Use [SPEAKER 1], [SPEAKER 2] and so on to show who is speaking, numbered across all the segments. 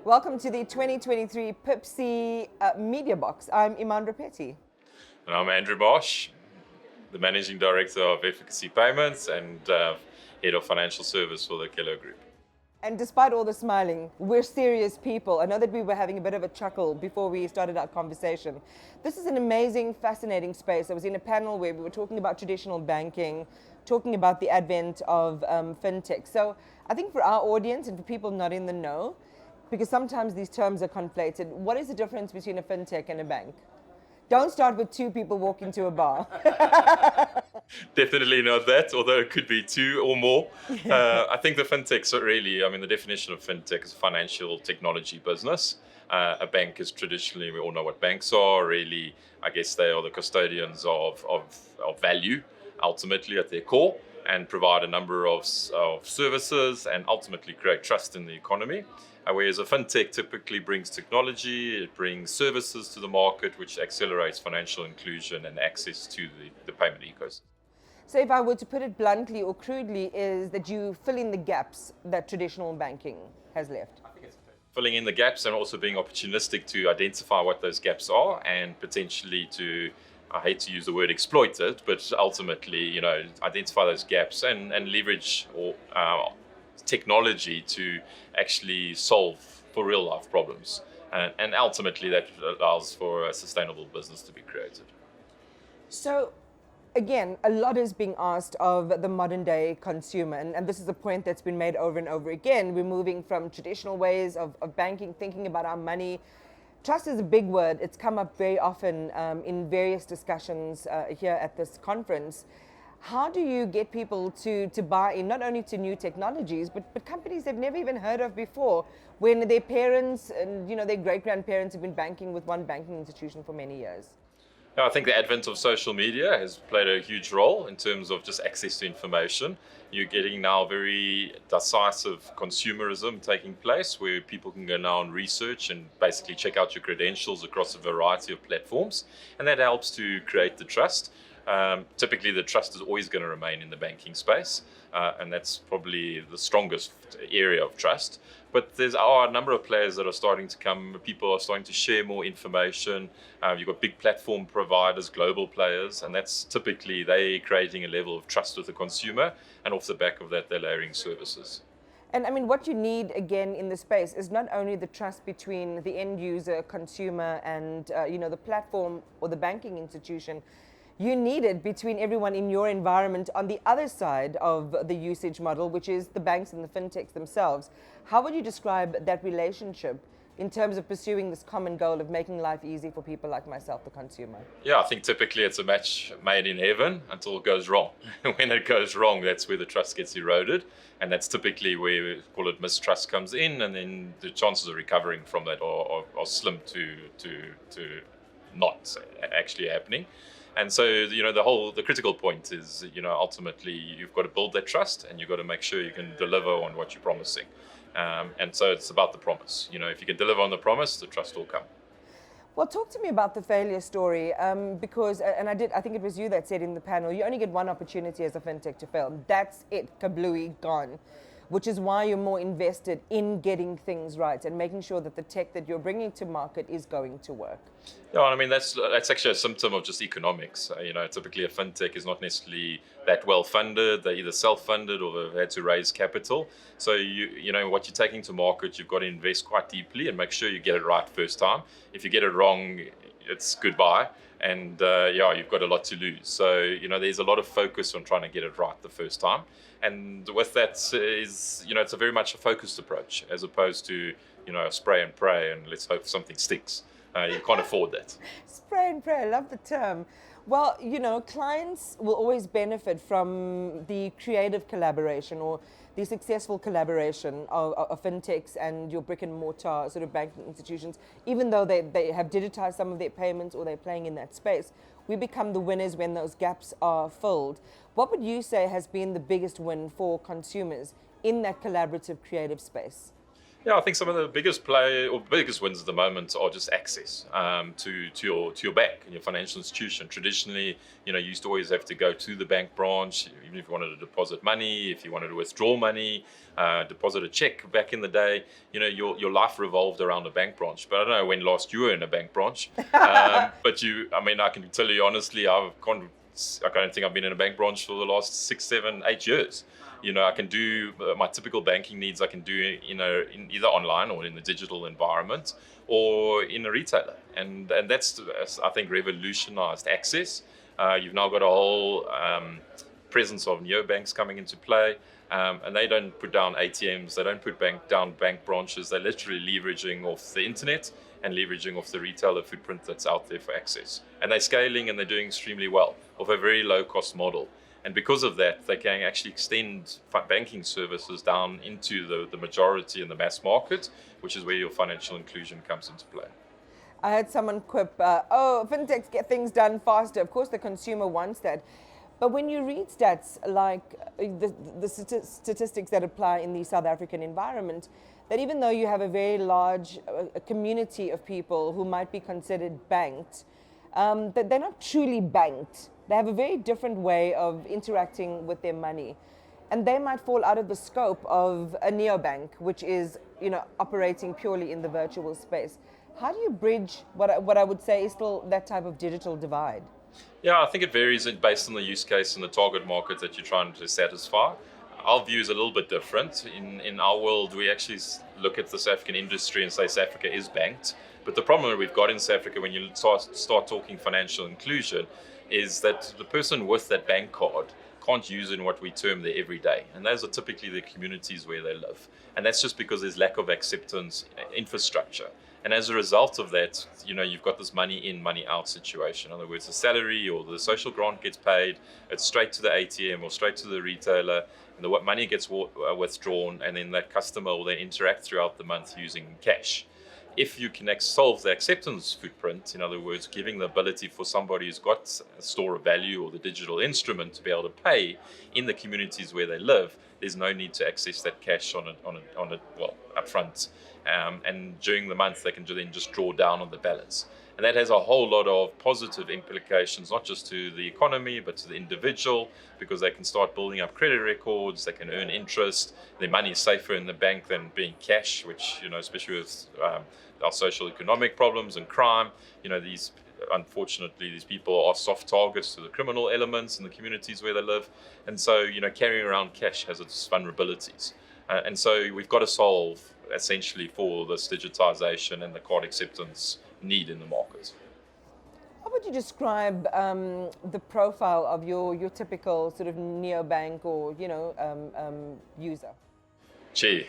[SPEAKER 1] Welcome to the 2023 Pipsy Media Box. I'm Iman Rapetti.
[SPEAKER 2] And I'm Andrew Marsh, the Managing Director of Efficacy Payments and Head of Financial Service for the Keller Group.
[SPEAKER 1] And despite all the smiling, we're serious people. I know that we were having a bit of a chuckle before we started our conversation. This is an amazing, fascinating space. I was in a panel where we were talking about traditional banking, talking about the advent of fintech. So I think for our audience and for people not in the know, because sometimes these terms are conflated, what is the difference between a fintech and a bank? Don't start with two people walking to a bar.
[SPEAKER 2] Definitely not that, although it could be two or more. I think the fintechs are really, the definition of fintech is a financial technology business. A bank is traditionally, we all know what banks are, really, I guess they are the custodians of value, ultimately at their core, and provide a number of services and ultimately create trust in the economy. Whereas a fintech typically brings technology, it brings services to the market, which accelerates financial inclusion and access to the payment ecosystem.
[SPEAKER 1] So if I were to put it bluntly or crudely, is that you fill in the gaps that traditional banking has left?
[SPEAKER 2] Filling in the gaps and also being opportunistic to identify what those gaps are and potentially to, I hate to use the word exploit it, but ultimately, identify those gaps and leverage or technology to actually solve for real life problems. And ultimately that allows for a sustainable business to be created.
[SPEAKER 1] So again, a lot is being asked of the modern day consumer, and this is a point that's been made over and over again. We're moving from traditional ways of banking, thinking about our money. Trust is a big word. It's come up very often in various discussions here at this conference. How do you get people to buy in not only to new technologies, but companies they've never even heard of before, when their parents and their great-grandparents have been banking with one banking institution for many years?
[SPEAKER 2] I think the advent of social media has played a huge role in terms of just access to information. You're getting now very decisive consumerism taking place where people can go now and research and basically check out your credentials across a variety of platforms. And that helps to create the trust. Typically, the trust is always going to remain in the banking space, and that's probably the strongest area of trust. But there are a number of players that are starting to come. People are starting to share more information. You've got big platform providers, global players, and that's typically they creating a level of trust with the consumer, and off the back of that, they're layering services.
[SPEAKER 1] And I mean, what you need again in the space is not only the trust between the end user, consumer, and the platform or the banking institution. You need it between everyone in your environment on the other side of the usage model, which is the banks and the fintechs themselves. How would you describe that relationship in terms of pursuing this common goal of making life easy for people like myself, the consumer?
[SPEAKER 2] Yeah, I think typically it's a match made in heaven until it goes wrong. When it goes wrong, that's where the trust gets eroded. And that's typically where we call it mistrust comes in, and then the chances of recovering from that are slim to not actually happening. And so, the critical point is, ultimately you've got to build that trust and you've got to make sure you can deliver on what you're promising. And so it's about the promise. If you can deliver on the promise, the trust will come.
[SPEAKER 1] Well, talk to me about the failure story, because, and I think it was you that said in the panel, you only get one opportunity as a fintech to fail. That's it, kablooey, gone. Which is why you're more invested in getting things right and making sure that the tech that you're bringing to market is going to work.
[SPEAKER 2] Yeah, that's actually a symptom of just economics. Typically a fintech is not necessarily that well funded. They're either self-funded or they've had to raise capital. So what you're taking to market, you've got to invest quite deeply and make sure you get it right first time. If you get it wrong, it's goodbye. And you've got a lot to lose. So there's a lot of focus on trying to get it right the first time. And with that is it's a very much a focused approach as opposed to spray and pray and let's hope something sticks. You can't afford that.
[SPEAKER 1] Spray and pray, I love the term. Well, clients will always benefit from the creative collaboration or the successful collaboration of fintechs and your brick and mortar sort of banking institutions. Even though they have digitized some of their payments or they're playing in that space, we become the winners when those gaps are filled. What would you say has been the biggest win for consumers in that collaborative creative space?
[SPEAKER 2] Yeah, I think some of the biggest wins at the moment are just access to your bank and your financial institution. Traditionally, you used to always have to go to the bank branch, even if you wanted to deposit money, if you wanted to withdraw money, deposit a check. Back in the day, your life revolved around a bank branch. But I don't know when last you were in a bank branch. But I can tell you honestly, I don't think I've been in a bank branch for the last 6, 7, 8 years. I can do my typical banking needs. I can do in either online or in the digital environment, or in a retailer, and that's, I think, revolutionized access. You've now got a whole presence of neobanks coming into play, and they don't put down ATMs. They don't put down bank branches. They're literally leveraging off the internet and leveraging off the retailer footprint that's out there for access. And they're scaling, and they're doing extremely well of a very low cost model. And because of that, they can actually extend banking services down into the majority and the mass market, which is where your financial inclusion comes into play.
[SPEAKER 1] I had someone quip, fintechs get things done faster. Of course, the consumer wants that. But when you read stats like the statistics that apply in the South African environment, that even though you have a very large community of people who might be considered banked, that they're not truly banked. They have a very different way of interacting with their money. And they might fall out of the scope of a neobank, which is operating purely in the virtual space. How do you bridge what I would say is still that type of digital divide?
[SPEAKER 2] Yeah, I think it varies based on the use case and the target market that you're trying to satisfy. Our view is a little bit different. In our world, we actually look at the South African industry and say South Africa is banked. But the problem that we've got in South Africa when you start talking financial inclusion is that the person with that bank card can't use in what we term the everyday. And those are typically the communities where they live. And that's just because there's lack of acceptance infrastructure. And as a result of that, you've got this money in, money out situation. In other words, the salary or the social grant gets paid, it's straight to the ATM or straight to the retailer, and the money gets withdrawn, and then that customer will then interact throughout the month using cash. If you can solve the acceptance footprint, in other words, giving the ability for somebody who's got a store of value or the digital instrument to be able to pay in the communities where they live, there's no need to access that cash upfront. And during the month, they can then just draw down on the balance. And that has a whole lot of positive implications, not just to the economy, but to the individual, because they can start building up credit records, they can earn interest, their money is safer in the bank than being cash, which, especially with our social economic problems and crime, unfortunately, these people are soft targets to the criminal elements in the communities where they live. And so, carrying around cash has its vulnerabilities. And so we've got to solve essentially for this digitization and the card acceptance need in the market.
[SPEAKER 1] How would you describe the profile of your typical sort of neobank or user?
[SPEAKER 2] Gee,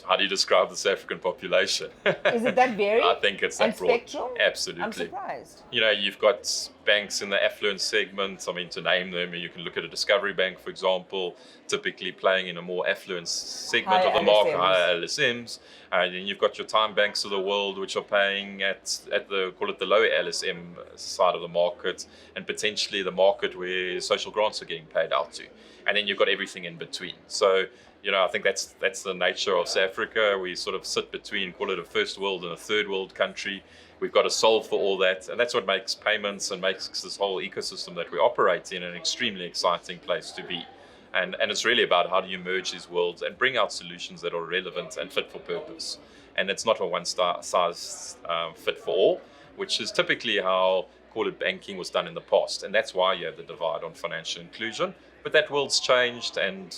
[SPEAKER 2] how do you describe the South African population?
[SPEAKER 1] Is it that varied?
[SPEAKER 2] I think it's that broad.
[SPEAKER 1] Spectrum?
[SPEAKER 2] Absolutely.
[SPEAKER 1] I'm surprised.
[SPEAKER 2] You've got banks in the affluent segment. To name them, you can look at a Discovery Bank, for example, typically playing in a more affluent segment of the market, higher LSMs. And then you've got your time banks of the world, which are paying at the low LSM side of the market, and potentially the market where social grants are getting paid out to. And then you've got everything in between. So, I think that's the nature of South Africa. We sort of sit between, call it a first world and a third world country. We've got to solve for all that. And that's what makes payments and makes this whole ecosystem that we operate in an extremely exciting place to be. And it's really about how do you merge these worlds and bring out solutions that are relevant and fit for purpose. And it's not a one-size fit for all, which is typically how, call it, banking was done in the past. And that's why you have the divide on financial inclusion. But that world's changed, and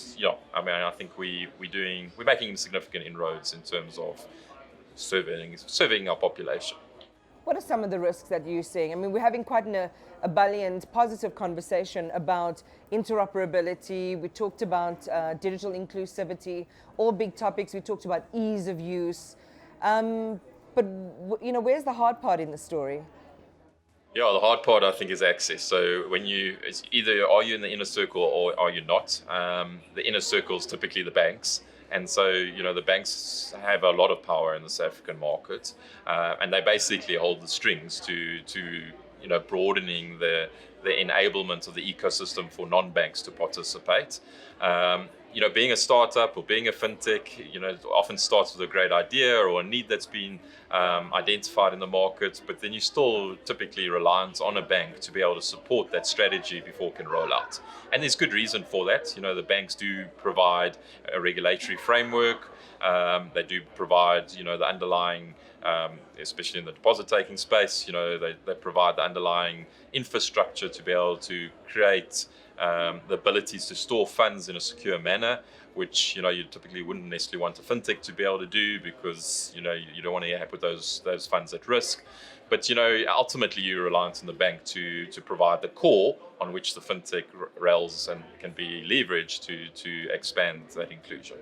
[SPEAKER 2] I think we're making significant inroads in terms of serving our population.
[SPEAKER 1] What are some of the risks that you're seeing? We're having quite an ebullient, positive conversation about interoperability. We talked about digital inclusivity, all big topics. We talked about ease of use. But where's the hard part in the story?
[SPEAKER 2] Yeah, the hard part, I think, is access. So it's either are you in the inner circle or are you not? The inner circle is typically the banks. And so, the banks have a lot of power in the South African market. And they basically hold the strings to broadening the enablement of the ecosystem for non-banks to participate. being a startup or being a fintech, it often starts with a great idea or a need that's been identified in the market, but then you're still typically reliant on a bank to be able to support that strategy before it can roll out. And there's good reason for that. The banks do provide a regulatory framework. They do provide, the underlying, especially in the deposit taking space, they provide the underlying infrastructure to be able to create the abilities to store funds in a secure manner, which you typically wouldn't necessarily want a fintech to be able to do, because you don't want to put those funds at risk. But ultimately you're reliant on the bank to provide the core on which the fintech rails and can be leveraged to expand that inclusion.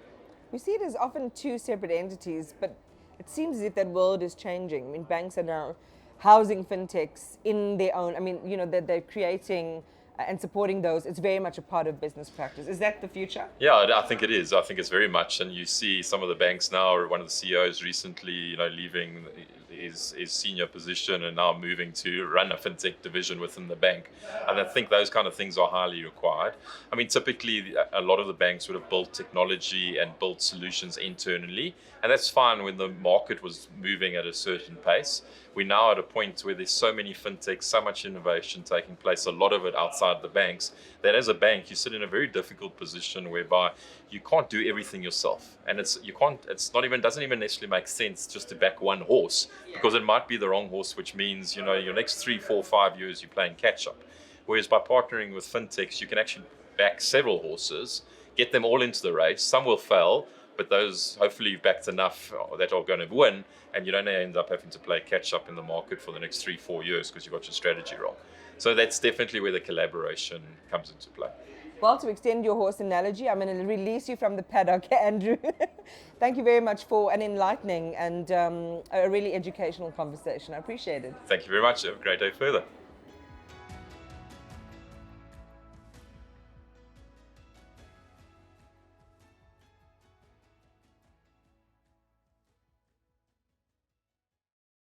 [SPEAKER 1] We see it as often two separate entities, but it seems as if that world is changing. I mean, banks are now housing fintechs in their own. I mean, they're creating and supporting those. It's very much a part of business practice. Is that the future?
[SPEAKER 2] Yeah, I think it is. I think it's very much, and you see some of the banks now, or one of the CEOs recently, leaving his senior position and now moving to run a fintech division within the bank. And I think those kind of things are highly required. I mean, typically a lot of the banks would have built technology and built solutions internally, and that's fine when the market was moving at a certain pace. We're now at a point where there's so many fintechs, so much innovation taking place, a lot of it outside the banks, that as a bank you sit in a very difficult position whereby you can't do everything yourself, and doesn't even necessarily make sense just to back one horse, because it might be the wrong horse, which means your next 3, 4, 5 years you're playing catch up. Whereas by partnering with fintechs, you can actually back several horses, get them all into the race. Some will fail, but those hopefully you've backed enough that are going to win, and you don't end up having to play catch up in the market for the next 3, 4 years because you got your strategy wrong. So that's definitely where the collaboration comes into play.
[SPEAKER 1] Well, to extend your horse analogy, I'm going to release you from the paddock, Andrew. Thank you very much for an enlightening and a really educational conversation. I appreciate it.
[SPEAKER 2] Thank you very much. Have a great day further.